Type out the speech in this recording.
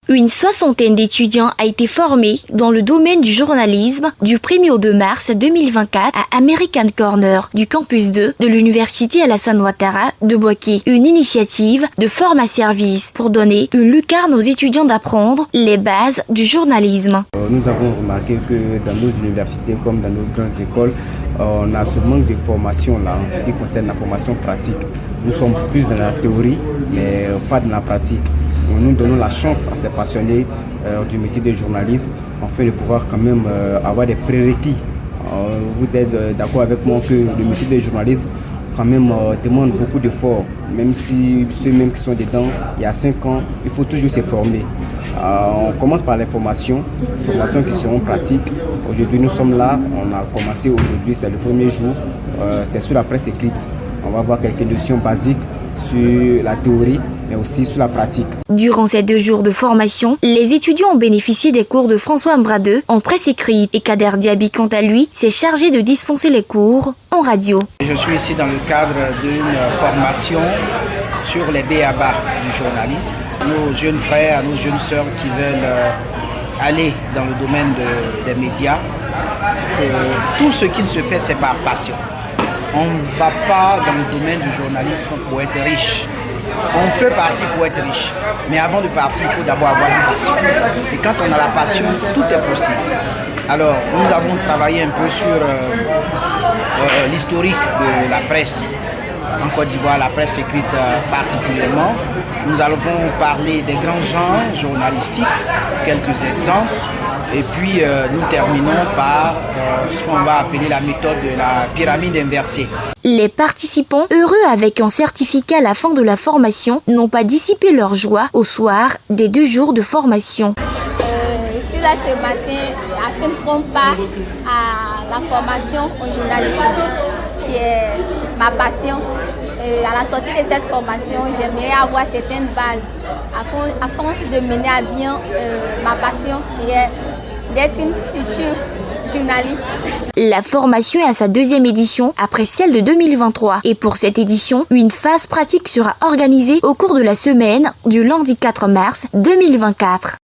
Une soixantaine d'étudiants a été formée dans le domaine du journalisme du 1er au 2 mars 2024 à American Corner du campus 2 de l'université Alassane Ouattara de Bouaké. Une initiative de forme-à-service pour donner une lucarne aux étudiants d'apprendre les bases du journalisme. Nous avons remarqué que dans nos universités comme dans nos grandes écoles, on a ce manque de formation là en ce qui concerne la formation pratique. Nous sommes plus dans la théorie mais pas dans la pratique. Nous donnons la chance à ces passionnés du métier de journalisme afin de pouvoir quand même avoir des prérequis. Vous êtes d'accord avec moi que le métier de journalisme quand même demande beaucoup d'efforts, même si ceux-mêmes qui sont dedans, il y a 5 ans, il faut toujours se former. On commence par les formations qui seront pratiques. Aujourd'hui, nous sommes là, on a commencé aujourd'hui, c'est le premier jour, c'est sur la presse écrite. On va voir quelques notions basiques sur la théorie, mais aussi sur la pratique. Durant ces 2 jours de formation, les étudiants ont bénéficié des cours de François Mbradeux en presse écrite et Kader Diaby, quant à lui, s'est chargé de dispenser les cours en radio. Je suis ici dans le cadre d'une formation sur les b.a.-ba du journalisme. Nos jeunes frères, nos jeunes sœurs qui veulent aller dans le domaine des médias, tout ce qu'il se fait, c'est par passion. On ne va pas dans le domaine du journalisme pour être riche. On peut partir pour être riche, mais avant de partir, il faut d'abord avoir la passion. Et quand on a la passion, tout est possible. Alors, nous avons travaillé un peu sur l'historique de la presse en Côte d'Ivoire, la presse écrite particulièrement. Nous allons parler des grands genres journalistiques, quelques exemples. Et puis nous terminons par ce qu'on va appeler la méthode de la pyramide inversée. Les participants, heureux avec un certificat à la fin de la formation, n'ont pas dissipé leur joie au soir des 2 jours de formation. Je suis là ce matin afin de prendre part à la formation au journalisme, qui est ma passion. À la sortie de cette formation, j'aimerais avoir certaines bases afin de mener à bien ma passion, qui est d'être une future journaliste. La formation est à sa 2e édition après celle de 2023. Et pour cette édition, une phase pratique sera organisée au cours de la semaine du lundi 4 mars 2024.